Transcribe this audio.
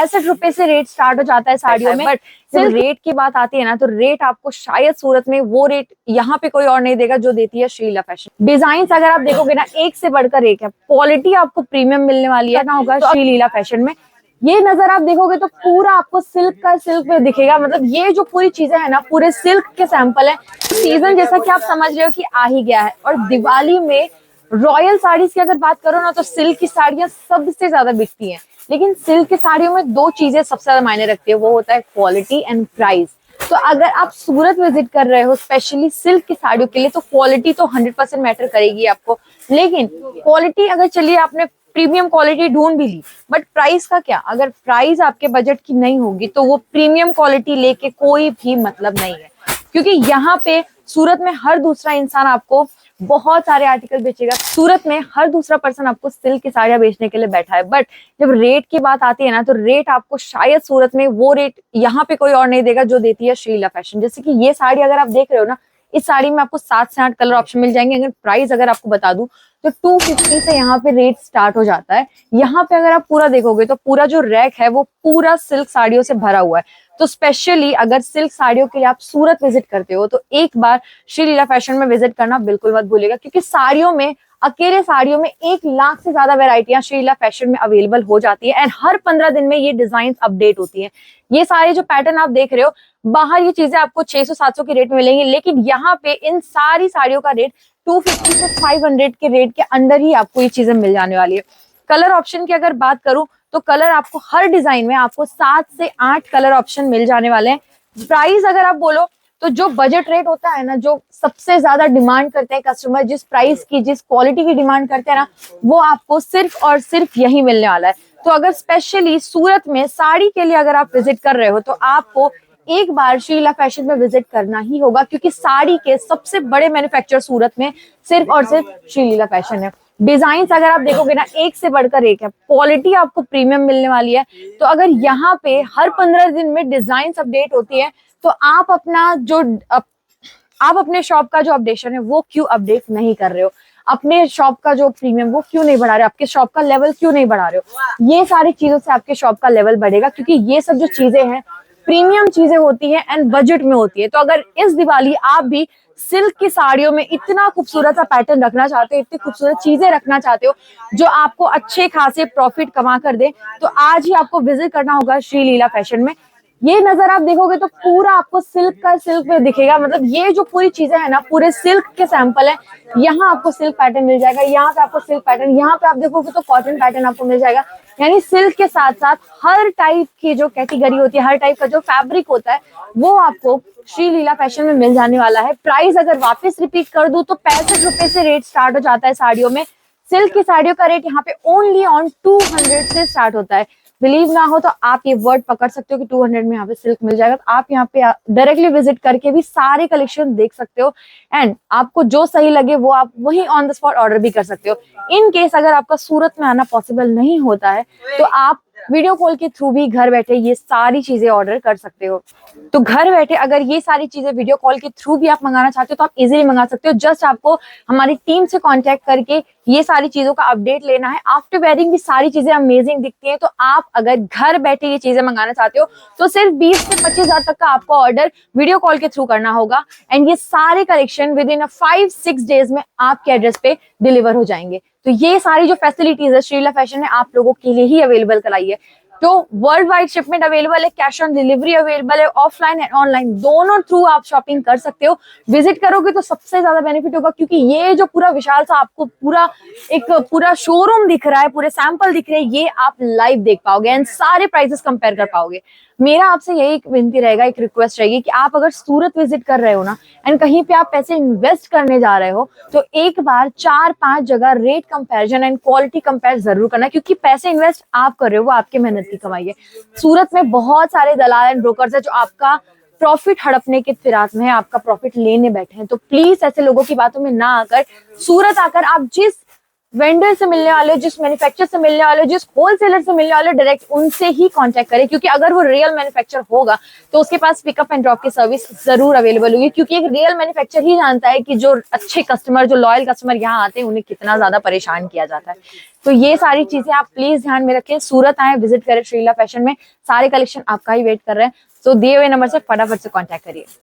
₹65 से rate start हो जाता है साड़ियों में। बट जब रेट की बात आती है ना, तो रेट आपको शायद सूरत में वो रेट यहाँ पे कोई और नहीं देगा जो देती है श्रीलीला फैशन। डिजाइन अगर आप देखोगे ना, एक से बढ़कर एक है, क्वालिटी आपको प्रीमियम मिलने वाली है ना होगा श्रीलीला फैशन में। ये नजर आप देखोगे तो पूरा आपको सिल्क में दिखेगा। मतलब ये जो पूरी चीजें है ना, पूरे सिल्क के सैंपल है। सीजन जैसा कि आप समझ रहे हो कि आ ही गया है, और दिवाली में रॉयल साड़ीज की अगर बात करो ना, तो सिल्क की साड़ियां सबसे ज्यादा बिकती हैं। लेकिन सिल्क की साड़ियों में दो चीजें सबसे ज्यादा मायने रखती है, वो होता है क्वालिटी एंड प्राइस। तो अगर आप सूरत विजिट कर रहे हो स्पेशली सिल्क की साड़ियों के लिए, तो क्वालिटी तो 100% मैटर करेगी आपको। लेकिन क्वालिटी अगर चलिए आपने प्रीमियम क्वालिटी ढूंढ भी ली, बट प्राइस का क्या? अगर प्राइस आपके बजट की नहीं होगी तो वो प्रीमियम क्वालिटी लेके कोई भी मतलब नहीं है। क्योंकि यहाँ पे सूरत में हर दूसरा इंसान आपको बहुत सारे आर्टिकल बेचेगा। सूरत में हर दूसरा पर्सन आपको सिल्क की साड़ियां बेचने के लिए बैठा है। बट जब रेट की बात आती है ना, तो रेट आपको शायद सूरत में वो रेट यहाँ पे कोई और नहीं देगा जो देती है श्रीलीला फैशन। जैसे कि ये साड़ी अगर आप देख रहे हो ना, इस साड़ी में आपको 7 से 8 कलर ऑप्शन मिल जाएंगे। अगर प्राइस अगर आपको बता दूं तो 250 से यहाँ पे रेट स्टार्ट हो जाता है। यहाँ पे अगर आप पूरा देखोगे तो पूरा जो रैक है वो पूरा सिल्क साड़ियों से भरा हुआ है। तो स्पेशली अगर सिल्क साड़ियों के लिए आप सूरत विजिट करते हो तो एक बार श्रीलीला फैशन में विजिट करना बिल्कुल मत भूलिएगा। क्योंकि साड़ियों में, अकेले साड़ियों में 1 लाख से ज्यादा वेराइटियां श्रीलीला फैशन में अवेलेबल हो जाती है। एंड हर 15 दिन में ये डिजाइन अपडेट होती है। ये सारे जो पैटर्न आप देख रहे हो, बाहर ये चीजें आपको 600-700 के रेट में मिलेंगी, लेकिन यहाँ पे इन सारी साड़ियों का रेट 250 से 500 के रेट के अंदर ही आपको ये चीजें मिल जाने वाली है। कलर ऑप्शन की अगर बात करूं तो कलर आपको हर डिजाइन में आपको 7 से 8 कलर ऑप्शन मिल जाने वाले हैं। प्राइस अगर आप बोलो तो जो बजट रेट होता है ना, जो सबसे ज्यादा डिमांड करते हैं कस्टमर, जिस प्राइस की, जिस क्वालिटी की डिमांड करते हैं ना, वो आपको सिर्फ और सिर्फ यही मिलने वाला है। तो अगर स्पेशली सूरत में साड़ी के लिए अगर आप विजिट कर रहे हो तो आपको एक बार श्रीलीला फैशन में विजिट करना ही होगा। क्योंकि साड़ी के सबसे बड़े मैन्युफैक्चरर सूरत में सिर्फ और सिर्फ श्रीलीला फैशन है। डिजाइन अगर आप देखोगे ना, एक से बढ़कर एक है, क्वालिटी आपको प्रीमियम मिलने वाली है। तो अगर यहाँ पे हर 15 दिन में डिजाइन अपडेट होती है, तो आप अपने शॉप का जो अपडेशन है वो क्यों अपडेट नहीं कर रहे हो? अपने शॉप का जो प्रीमियम वो क्यों नहीं बढ़ा रहे हो? आपके शॉप का लेवल क्यों नहीं बढ़ा रहे हो? ये सारी चीजों से आपके शॉप का लेवल बढ़ेगा। क्योंकि ये सब जो चीजें हैं प्रीमियम चीजें होती हैं एंड बजट में होती है। तो अगर इस दिवाली आप भी सिल्क की साड़ियों में इतना खूबसूरत सा पैटर्न रखना चाहते हो, इतनी खूबसूरत चीजें रखना चाहते हो जो आपको अच्छे खासे प्रॉफिट कमा कर दे, तो आज ही आपको विजिट करना होगा श्रीलीला फैशन में। ये नजर आप देखोगे तो पूरा आपको सिल्क में दिखेगा। मतलब ये जो पूरी चीजें है ना, पूरे सिल्क के सैंपल है। यहाँ आपको सिल्क पैटर्न मिल जाएगा, यहाँ पे आपको सिल्क पैटर्न, यहाँ पे आप देखोगे तो कॉटन पैटर्न आपको मिल जाएगा। यानी सिल्क के साथ साथ हर टाइप की जो कैटेगरी होती है, हर टाइप का जो फैब्रिक होता है, वो आपको श्रीलीला फैशन में मिल जाने वाला है। प्राइस अगर वापस रिपीट कर दूं तो ₹65 से रेट स्टार्ट हो जाता है साड़ियों में। सिल्क की साड़ियों का रेट यहाँ पे ओनली ऑन 200 से स्टार्ट होता है। बिलीव ना हो तो आप ये वर्ड पकड़ सकते हो कि 200 में यहाँ पे सिल्क मिल जाएगा। तो आप यहाँ पे डायरेक्टली विजिट करके भी सारे कलेक्शन देख सकते हो। एंड आपको जो सही लगे वो आप वही ऑन द स्पॉट ऑर्डर भी कर सकते हो। इन केस अगर आपका सूरत में आना पॉसिबल नहीं होता है तो आप वीडियो कॉल के थ्रू भी घर बैठे ये सारी चीजें ऑर्डर कर सकते हो। तो घर बैठे अगर ये सारी चीजें वीडियो कॉल के थ्रू भी आप मंगाना चाहते हो तो आप इजीली मंगा सकते हो। जस्ट आपको हमारी टीम से कांटेक्ट करके ये सारी चीजों का अपडेट लेना है। आफ्टर वेयरिंग भी सारी चीजें अमेजिंग दिखती है। तो आप अगर घर बैठे ये चीजें मंगाना चाहते हो तो सिर्फ 20 से 25 हजार तक का आपको ऑर्डर वीडियो कॉल के थ्रू करना होगा। एंड ये सारे कलेक्शन विद इन 5-6 डेज में आपके एड्रेस पे डिलीवर हो जाएंगे। तो ये सारी जो फैसिलिटीज है श्रीलीला फैशन ने आप लोगों के लिए ही अवेलेबल कराई है। तो वर्ल्ड वाइड शिपमेंट अवेलेबल है, कैश ऑन डिलीवरी अवेलेबल है, ऑफलाइन एंड ऑनलाइन दोनों थ्रू आप शॉपिंग कर सकते हो। विजिट करोगे तो सबसे ज्यादा बेनिफिट होगा। क्योंकि ये जो पूरा विशाल सा आपको पूरा शोरूम दिख रहा है, पूरे सैंपल दिख रहे हैं, ये आप लाइव देख पाओगे एंड सारे प्राइसेस कंपेयर कर पाओगे। मेरा आपसे यही विनती रहेगा, एक रिक्वेस्ट रहेगी कि आप अगर सूरत विजिट कर रहे हो ना एंड कहीं पे आप पैसे इन्वेस्ट करने जा रहे हो तो एक बार 4-5 जगह rate comparison and quality compare जरूर करना। क्योंकि पैसे इन्वेस्ट आप कर रहे हो, वो आपके मेहनत की कमाई है। सूरत में बहुत सारे दलाल एंड ब्रोकर्स है जो आपका प्रॉफिट हड़पने के फिराक में है, आपका प्रॉफिट लेने बैठे हैं। तो प्लीज ऐसे लोगों की बातों में ना आकर सूरत आकर आप जिस वेंडर से मिलने वाले हो, जिस मैन्युफैक्चरर से मिलने वाले हो, जिस होलसेलर से मिलने वाले हो, डायरेक्ट उनसे ही कांटेक्ट करें, क्योंकि अगर वो रियल मैन्युफैक्चरर होगा तो उसके पास पिकअप एंड ड्रॉप की सर्विस जरूर अवेलेबल होगी, क्योंकि एक रियल मैन्युफैक्चरर ही जानता है कि जो अच्छे कस्टमर, जो लॉयल कस्टमर यहाँ आते हैं, उन्हें कितना ज्यादा परेशान किया जाता है। तो ये सारी चीजें आप प्लीज ध्यान में रखें। सूरत आए, विजिट करें श्रीला फैशन में, सारे कलेक्शन आपका ही वेट कर रहे हैं। तो दिए हुए नंबर से फटाफट से कॉन्टेक्ट करिए।